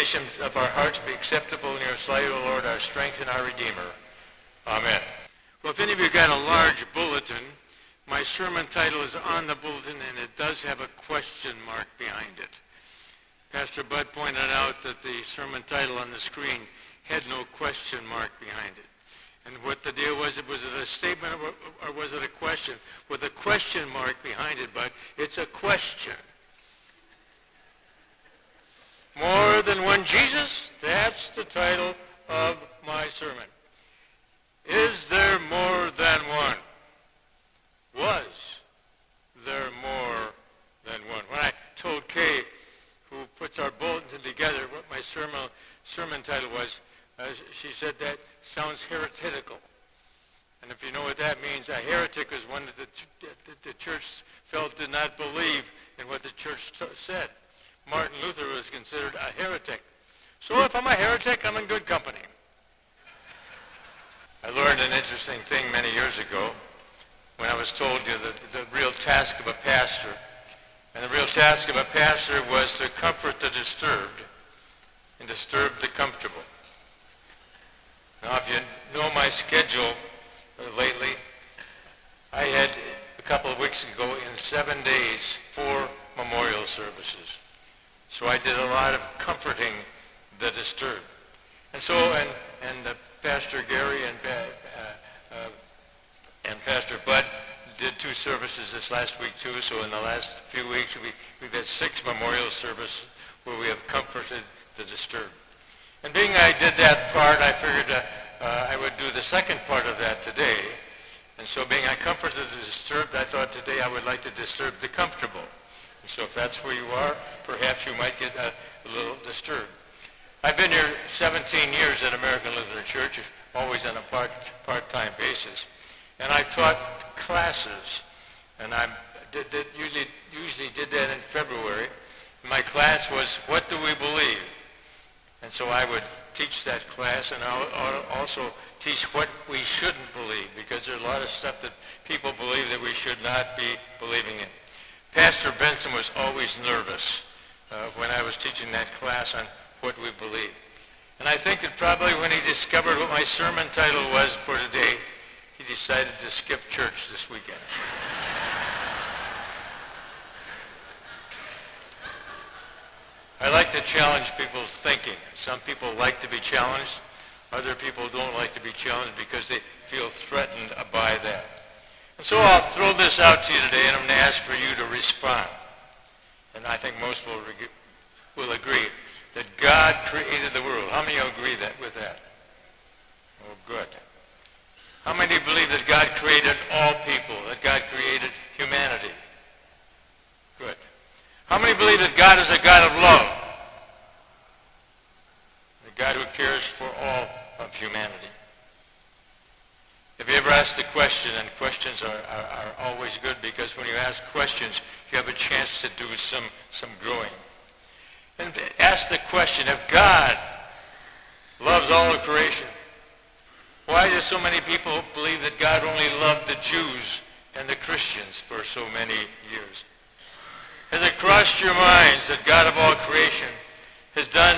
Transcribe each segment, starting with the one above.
meditations of our hearts be acceptable in your sight, O Lord, our strength and our Redeemer. Amen. Well, if any of you got a large bulletin, my sermon title is on the bulletin, and it does have a question mark behind it. Pastor Bud pointed out that the sermon title on the screen had no question mark behind it. And what the deal was it a statement or was it a question? With a question mark behind it, but it's a question. More than one Jesus? That's the title of my sermon. Is there more than one? Was there more than one? When I told Kay, who puts our bulletin together, what my sermon title was, she said that sounds heretical. And if you know what that means, a heretic is one that the church felt did not believe in what the church said. Martin Luther was considered a heretic. So if I'm a heretic, I'm in good company. I learned an interesting thing many years ago when I was told the real task of a pastor. And the real task of a pastor was to comfort the disturbed and disturb the comfortable. Now, if you know my schedule lately, I had a couple of weeks ago in 7 days 4 memorial services. So I did a lot of comforting the disturbed. And so, and Pastor Gary and Pastor Bud did 2 services this last week too. So in the last few weeks, we've had 6 memorial services where we have comforted the disturbed. And being I did that part, I figured I would do the second part of that today. And so being I comforted the disturbed, I thought today I would like to disturb the comfortable. And so if that's where you are, perhaps you might get a little disturbed. I've been here 17 years at American Lutheran Church, always on a part-time basis. And I've taught classes, and I usually did that in February. My class was, What Do We Believe? And so I would teach that class, and I'll also teach what we shouldn't believe, because there's a lot of stuff that people believe that we should not be believing in. Pastor Benson was always nervous when I was teaching that class on what we believe. And I think that probably when he discovered what my sermon title was for today, he decided to skip church this weekend. I like to challenge people's thinking. Some people like to be challenged. Other people don't like to be challenged because they feel threatened by that. And so I'll throw this out to you today, and I'm going to ask for you to respond. And I think most will agree that God created the world. How many agree with that? Oh, good. How many believe that God created all people, that God created humanity? Good. How many believe that God is a God of love? The God who cares for all of humanity. Have you ever asked a question? And questions are always good, because when you ask questions, you have a chance to do some growing. And ask the question, if God loves all of creation, why do so many people believe that God only loved the Jews and the Christians for so many years? Has it crossed your minds that God of all creation has done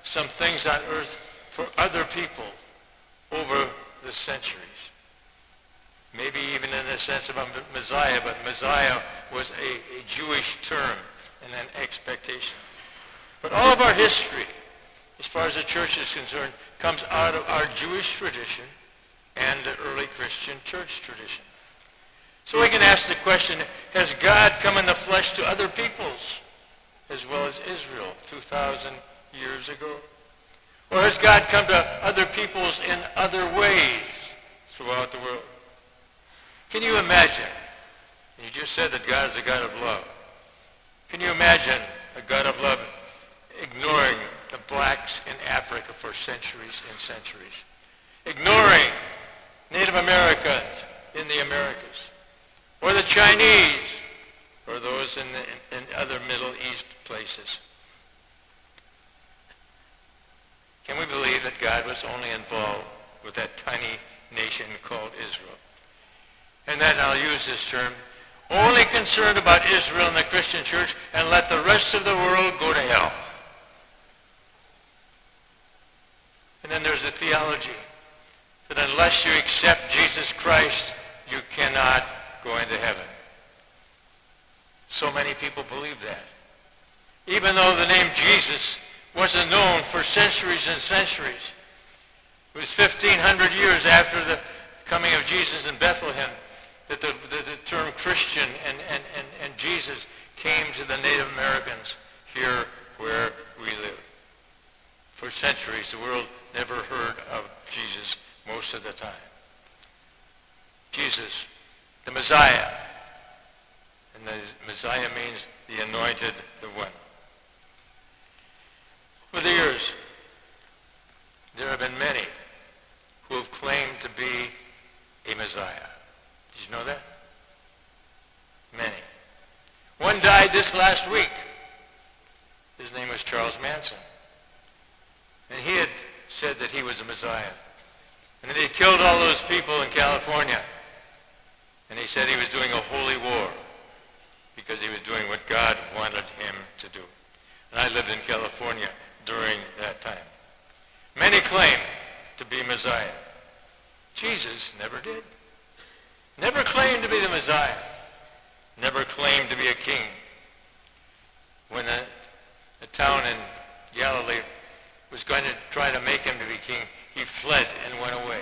some things on earth for other people over the centuries? Maybe even in the sense of a Messiah, but Messiah was a Jewish term and an expectation. But all of our history, as far as the church is concerned, comes out of our Jewish tradition and the early Christian church tradition. So we can ask the question, has God come in the flesh to other peoples as well as Israel 2,000 years ago? Or has God come to other peoples in other ways throughout the world? Can you imagine? You just said that God is a God of love. Can you imagine a God of love ignoring the blacks in Africa for centuries and centuries? Ignoring Native Americans in the Americas, or the Chinese, or those in other Middle East places. Can we believe that God was only involved with that tiny nation called Israel? And then I'll use this term, only concerned about Israel and the Christian church, and let the rest of the world go to hell. And then there's the theology, that unless you accept Jesus Christ, you cannot go into heaven. So many people believe that. Even though the name Jesus wasn't known for centuries and centuries. It was 1,500 years after the coming of Jesus in Bethlehem that the term Christian and Jesus came to the Native Americans here where we live. For centuries, the world never heard of Jesus most of the time. Jesus, the Messiah. And the Messiah means the anointed, the one. Over the years, there have been many who have claimed to be a Messiah. Did you know that? Many. One died this last week. His name was Charles Manson. And he had said that he was a Messiah. And that he killed all those people in California. And he said he was doing a holy war because he was doing what God wanted him to do. And I lived in California during that time. Many claim to be Messiah. Jesus never did. Never claimed to be the Messiah. Never claimed to be a king. When a town in Galilee was going to try to make him to be king, he fled and went away.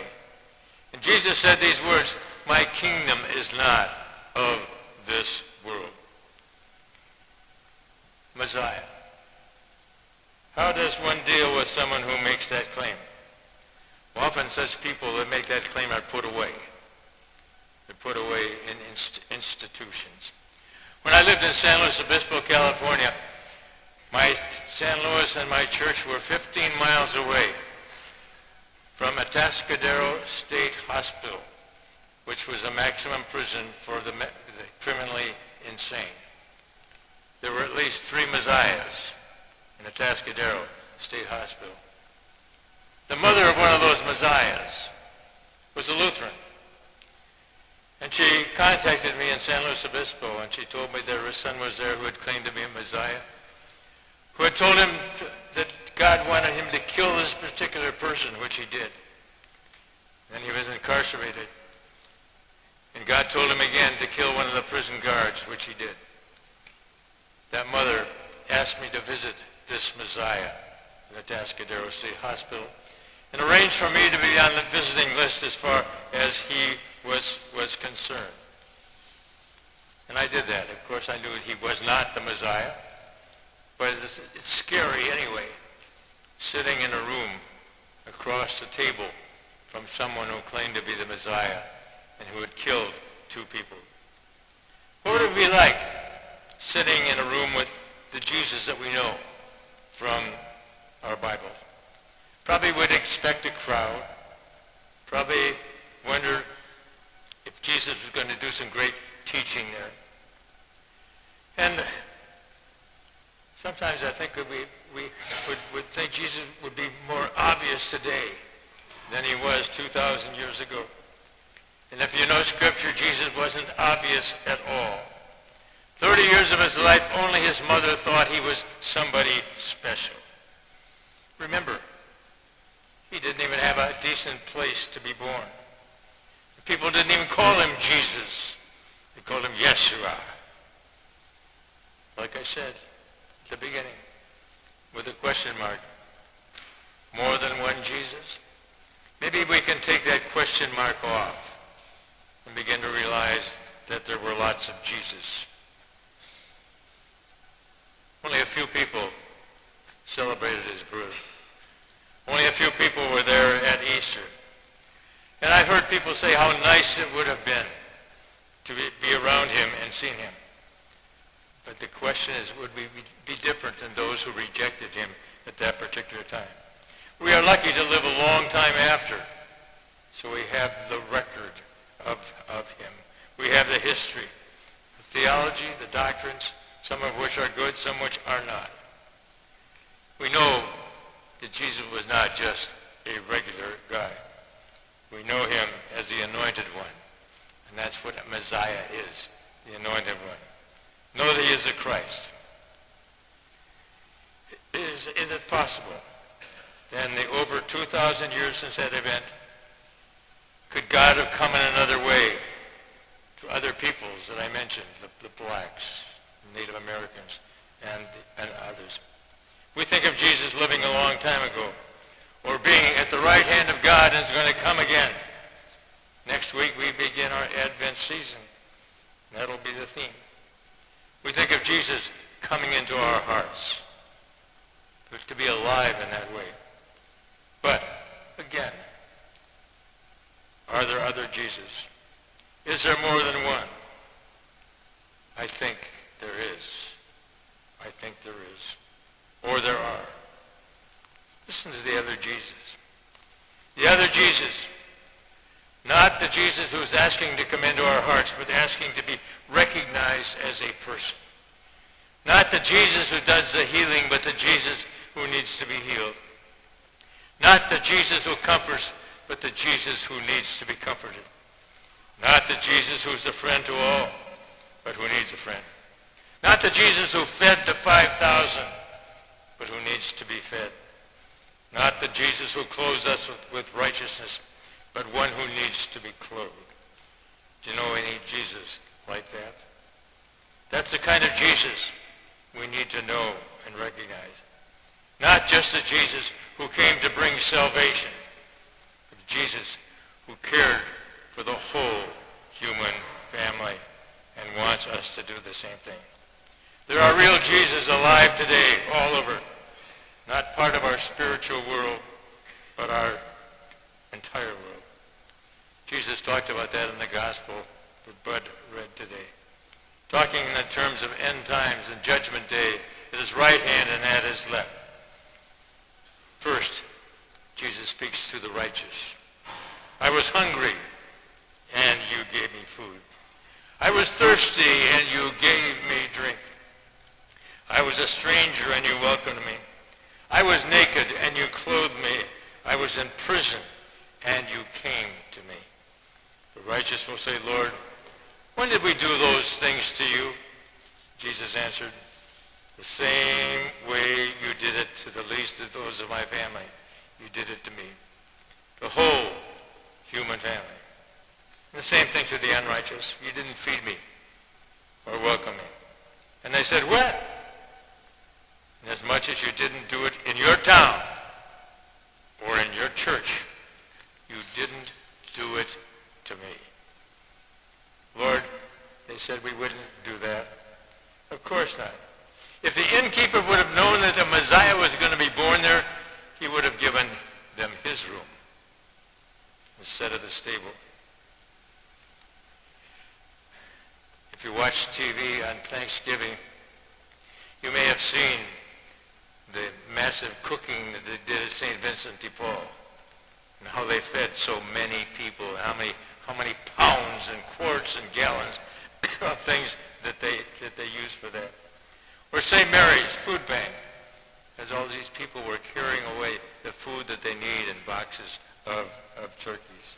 And Jesus said these words, "My kingdom is not of this world." Messiah. How does one deal with someone who makes that claim? Well, often such people that make that claim are put away. They're put away in institutions. When I lived in San Luis Obispo, California, my San Luis and my church were 15 miles away from Atascadero State Hospital, which was a maximum prison for the criminally insane. There were at least 3 messiahs in Atascadero State Hospital. The mother of one of those messiahs was a Lutheran. And she contacted me in San Luis Obispo, and she told me that her son was there who had claimed to be a messiah, who had told him that God wanted him to kill this particular person, which he did. And he was incarcerated. And God told him again to kill one of the prison guards, which he did. That mother asked me to visit this Messiah in the Atascadero State Hospital and arranged for me to be on the visiting list as far as he was concerned. And I did that. Of course, I knew he was not the Messiah, but it's scary anyway, sitting in a room across the table from someone who claimed to be the Messiah and who had killed 2 people. What would it be like sitting in a room with the Jesus that we know from our Bible? Probably would expect a crowd. Probably wonder if Jesus was going to do some great teaching there. And sometimes I think we would think Jesus would be more obvious today than he was 2,000 years ago. And if you know Scripture, Jesus wasn't obvious at all. 30 years of his life, only his mother thought he was somebody special. Remember, he didn't even have a decent place to be born. People didn't even call him Jesus. They called him Yeshua. Like I said at the beginning, with a question mark. More than one Jesus? Maybe we can take that question mark off and begin to realize that there were lots of Jesus. Only a few people celebrated his birth. Only a few people were there at Easter. And I've heard people say how nice it would have been to be around him and seen him. But the question is, would we be different than those who rejected him at that particular time? We are lucky to live a long time after, so we have the record of him. We have the history, the theology, the doctrines, some of which are good, some which are not. We know that Jesus was not just a regular guy. We know him as the anointed one. And that's what a Messiah is, the anointed one. Know that he is the Christ. Is it possible then the over 2,000 years since that event, could God have come in another way to other peoples that I mentioned, the blacks, Native Americans, and others? We think of Jesus living a long time ago, or being at the right hand of God and is going to come again. Next week we begin our Advent season. That'll be the theme. We think of Jesus coming into our hearts, to be alive in that way. But, again, are there other Jesus? Is there more than one? I think there is. I think there is. Or there are. Listen to the other Jesus. The other Jesus. Not the Jesus who's asking to come into our hearts, but asking to be recognized as a person. Not the Jesus who does the healing, but the Jesus who needs to be healed. Not the Jesus who comforts, but the Jesus who needs to be comforted. Not the Jesus who's a friend to all, but who needs a friend. Not the Jesus who fed the 5,000, but who needs to be fed. Not the Jesus who clothes us with righteousness, but one who needs to be clothed. Do you know any Jesus like that? That's the kind of Jesus we need to know and recognize. Not just the Jesus who came to bring salvation, but Jesus who cared for the whole human family and wants us to do the same thing. There are real Jesus alive today all over, not part of our spiritual world, but our entire world. Jesus talked about that in the gospel that Bud read today. Talking in the terms of end times and judgment day at his right hand and at his left. First, Jesus speaks to the righteous. I was hungry, and you gave me food. I was thirsty, and you gave me drink. I was a stranger, and you welcomed me. I was naked, and you clothed me. I was in prison, and you came to me. The righteous will say, Lord, when did we do those things to you? Jesus answered, the same way you did it to the least of those of my family, you did it to me. The whole human family. And the same thing to the unrighteous. You didn't feed me or welcome me. And they said, when? Inasmuch as you didn't do it in your town or in your church, you didn't do it to me. Lord, they said we wouldn't do that. Of course not. If the innkeeper would have known that the Messiah was going to be born there, he would have given them his room instead of the stable. If you watch TV on Thanksgiving, you may have seen the massive cooking that they did at St. Vincent de Paul and how they fed so many people, and how many pounds and quarts and gallons of things that they used for that. Or St. Mary's food bank, as all these people were carrying away the food that they need in boxes of turkeys.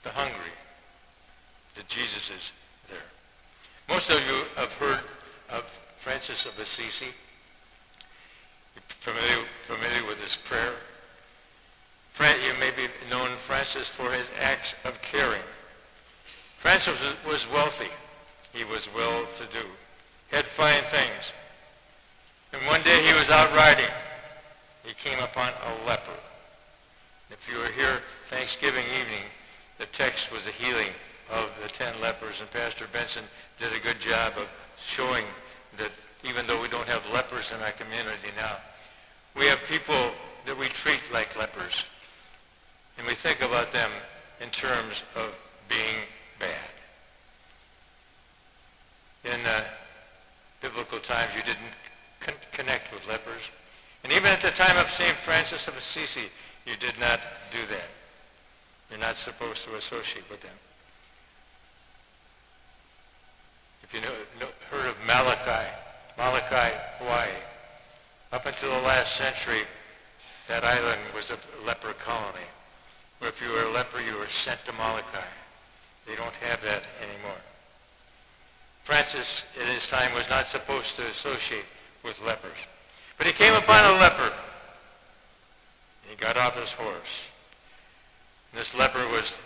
The hungry, the Jesus is there. Most of you have heard of Francis of Assisi. You're familiar with his prayer. You may be known Francis for his acts of caring. Francis was wealthy. He was well-to-do. Had fine things. And one day he was out riding. He came upon a leper. If you were here Thanksgiving evening, the text was a healing of the 10 lepers, and Pastor Benson did a good job of showing that even though we don't have lepers in our community now, we have people that we treat like lepers. And we think about them in terms of being bad. In biblical times, you didn't connect with lepers. And even at the time of St. Francis of Assisi, you did not do that. You're not supposed to associate with them. If you heard of Malachi, Hawaii, up until the last century, that island was a leper colony, where if you were a leper, you were sent to Malachi. They don't have that anymore. Francis, at his time, was not supposed to associate with lepers. But he came upon a leper. He got off his horse. And this leper was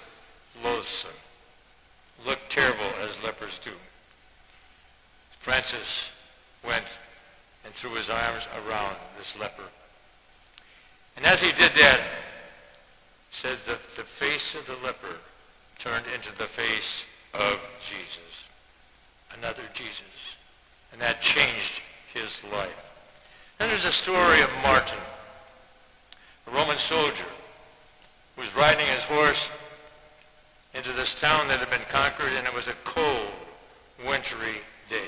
loathsome. Looked terrible as lepers do. Francis went and threw his arms around this leper. And as he did that, it says the face of the leper turned into the face of Jesus. Another Jesus. And that changed his life. Then there's a story of Martin, a Roman soldier who was riding his horse into this town that had been conquered, and it was a cold, wintry day.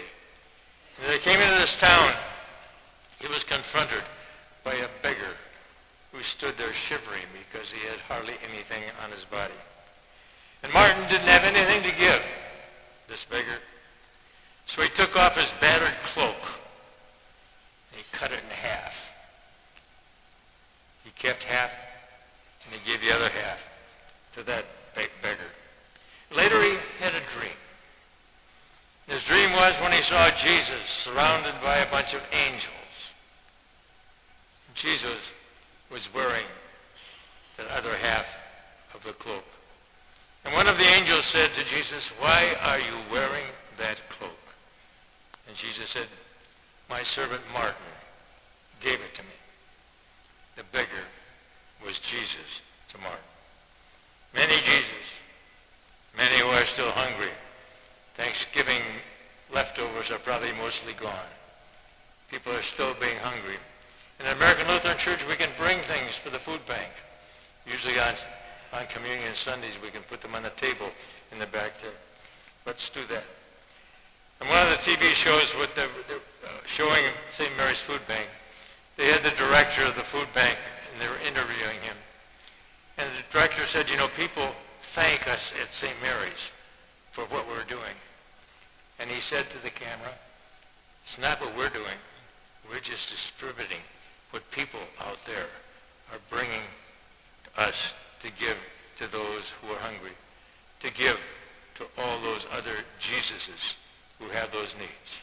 And as they came into this town, he was confronted by a beggar who stood there shivering because he had hardly anything on his body. And Martin didn't have anything to give this beggar. So he took off his battered cloak and he cut it in half. He kept half and he gave the other half to that beggar. Later he had a dream. His dream was when he saw Jesus surrounded by a bunch of angels. Jesus was wearing the other half of the cloak. And one of the angels said to Jesus, "Why are you wearing that cloak?" And Jesus said, "My servant Martin gave it to me." The beggar was Jesus to Martin. Many Jesus, many who are still hungry. Thanksgiving leftovers are probably mostly gone. People are still being hungry. In the American Lutheran Church, we can bring things for the food bank. Usually on Communion Sundays, we can put them on the table in the back there. Let's do that. And one of the TV shows with showing St. Mary's Food Bank, they had the director of the food bank, and they were interviewing him. And the director said, "You know, people thank us at St. Mary's for what we're doing." And he said to the camera, "It's not what we're doing. We're just distributing what people out there are bringing to us to give to those who are hungry, to give to all those other Jesuses who have those needs."